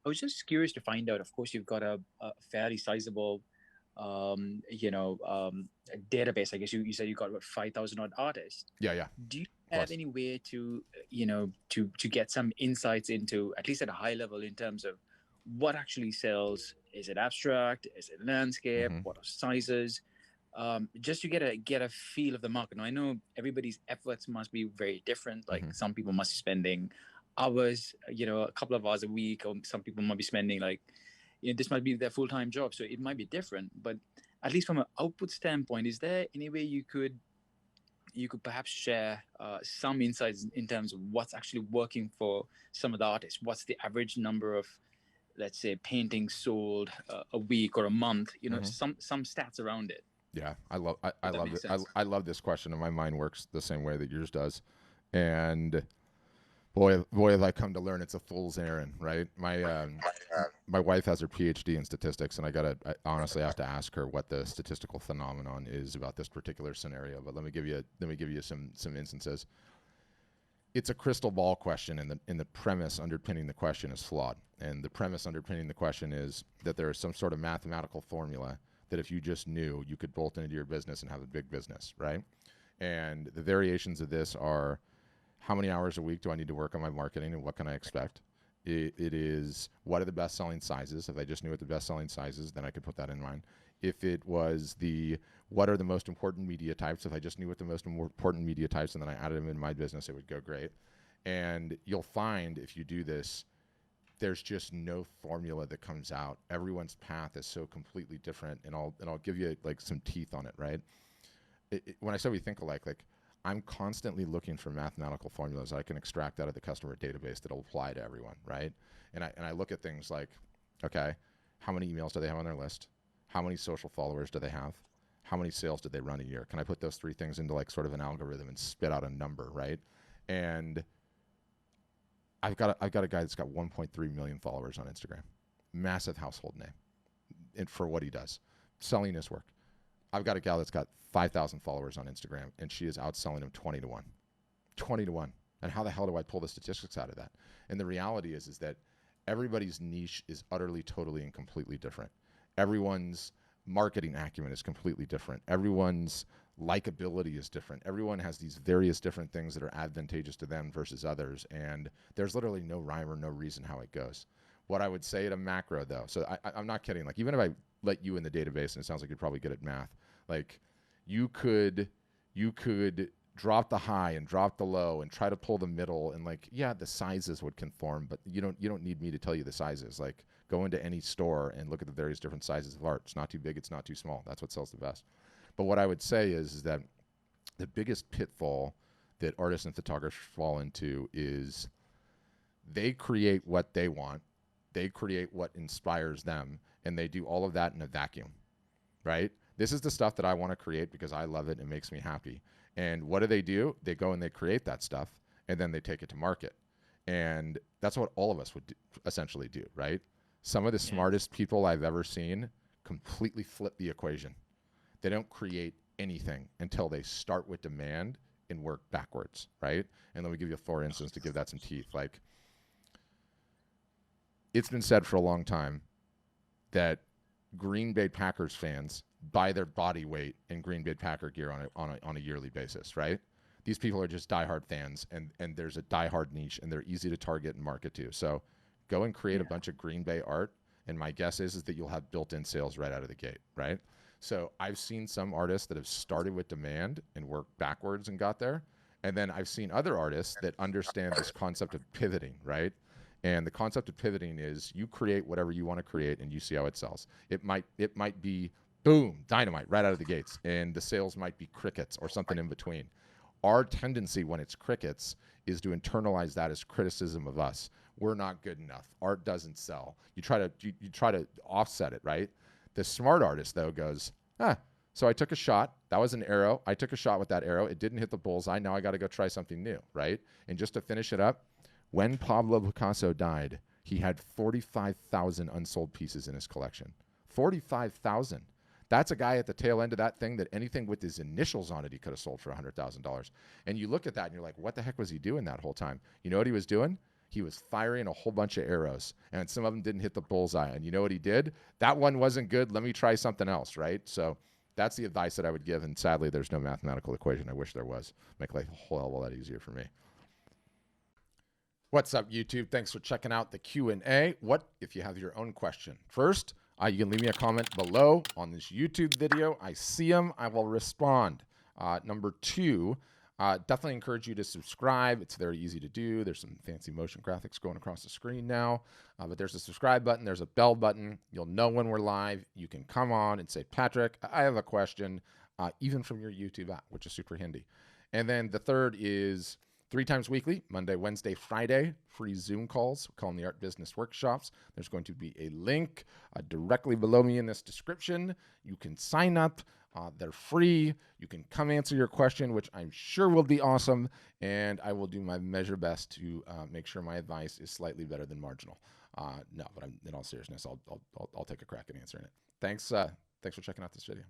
I was just curious to find out. Of course, you've got a fairly sizable, you know, database. I guess you said you got what 5,000 odd artists. Yeah, yeah, Do you have plus. any way to, to get some insights into, at least at a high level, in terms of what actually sells? Is it abstract? Is it landscape? Hmm. What are sizes? Just to get a feel of the market. Now I know everybody's efforts must be very different. Hmm. Like some people must be spending hours, a couple of hours a week, or some people might be spending like, this might be their full time job. So it might be different. But at least from an output standpoint, is there any way you could perhaps share some insights in terms of what's actually working for some of the artists? What's the average number of, let's say, paintings sold a week or a month? Hmm. Some stats around it. Yeah, I If that love makes it. sense. I love this question, and my mind works the same way that yours does. And boy, have I come to learn it's a fool's errand, right? My wife has her PhD in statistics, and I honestly have to ask her what the statistical phenomenon is about this particular scenario. But let me give you some instances. It's a crystal ball question, and the premise underpinning the question is flawed. And the premise underpinning the question is that there is some sort of mathematical formula that if you just knew, you could bolt into your business and have a big business, right? And the variations of this are how many hours a week do I need to work on my marketing and what can I expect? It is what are the best selling sizes? If I just knew what the best selling sizes, then I could put that in mind. If it was the what are the most important media types, if I just knew what the most important media types and then I added them in my business, it would go great. And you'll find if you do this, there's just no formula that comes out. Everyone's path is so completely different, and I'll give you like some teeth on it, right? When I say we think alike, like I'm constantly looking for mathematical formulas I can extract out of the customer database that'll apply to everyone, right? And I look at things like, okay, how many emails do they have on their list? How many social followers do they have? How many sales did they run a year? Can I put those three things into like sort of an algorithm and spit out a number, right? And I've got a guy that's got 1.3 million followers on Instagram, massive household name, and for what he does, selling his work. I've got a gal that's got 5,000 followers on Instagram, and she is outselling him 20 to 1. 20 to 1. And how the hell do I pull the statistics out of that? And the reality is that everybody's niche is utterly, totally, and completely different. Everyone's marketing acumen is completely different. Everyone's likability is different. Everyone has these various different things that are advantageous to them versus others. And there's literally no rhyme or no reason how it goes. What I would say at a macro, though, so I'm not kidding. Like, even if I let you in the database, and it sounds like you're probably good at math, like you could drop the high and drop the low and try to pull the middle, and like, yeah, the sizes would conform, but you don't need me to tell you the sizes. Like, go into any store and look at the various different sizes of art. It's not too big, it's not too small. That's what sells the best. But what I would say is that the biggest pitfall that artists and photographers fall into is they create what they want, they create what inspires them, and they do all of that in a vacuum, right? This is the stuff that I want to create because I love it and it makes me happy. And what do? They go and they create that stuff, and then they take it to market. And that's what all of us would essentially do, right? Some of the Yeah. smartest people I've ever seen completely flip the equation. They don't create anything until they start with demand and work backwards, right? And let me give you a for instance to give that some teeth. Like, it's been said for a long time that Green Bay Packers fans buy their body weight in Green Bay Packer gear on a yearly basis, right? These people are just diehard fans, and there's a diehard niche, and they're easy to target and market to. So go and create a Yeah. bunch of Green Bay art, and my guess is that you'll have built-in sales right out of the gate, right? So I've seen some artists that have started with demand and worked backwards and got there, and then I've seen other artists that understand this concept of pivoting, right? And the concept of pivoting is you create whatever you want to create and you see how it sells. It might be boom, dynamite right out of the gates, and the sales might be crickets or something in between. Our tendency when it's crickets is to internalize that as criticism of us. We're not good enough. Art doesn't sell. You try to offset it, right? The smart artist though goes, so I took a shot. That was an arrow. I took a shot with that arrow. It didn't hit the bullseye. Now I got to go try something new, right? And just to finish it up, when Pablo Picasso died, he had 45,000 unsold pieces in his collection. 45,000. That's a guy at the tail end of that thing that anything with his initials on it he could have sold for $100,000. And you look at that and you're like, what the heck was he doing that whole time? You know what he was doing? He was firing a whole bunch of arrows, and some of them didn't hit the bullseye. And you know what he did? That one wasn't good. Let me try something else, right? So that's the advice that I would give. And sadly, there's no mathematical equation. I wish there was. Make life a whole hell of a lot easier for me. What's up, YouTube? Thanks for checking out the Q&A. What if you have your own question? First, you can leave me a comment below on this YouTube video. I see them. I will respond. Number two, definitely encourage you to subscribe. It's very easy to do. There's some fancy motion graphics going across the screen now, but there's a subscribe button. There's a bell button. You'll know when we're live. You can come on and say, Patrick, I have a question, even from your YouTube app, which is super handy. And then the third is 3 times weekly, Monday, Wednesday, Friday, free Zoom calls. We call them the Art Business Workshops. There's going to be a link directly below me in this description. You can sign up. They're free. You can come answer your question, which I'm sure will be awesome. And I will do my measure best to make sure my advice is slightly better than marginal. No, but in all seriousness, I'll take a crack at answering it. Thanks for checking out this video.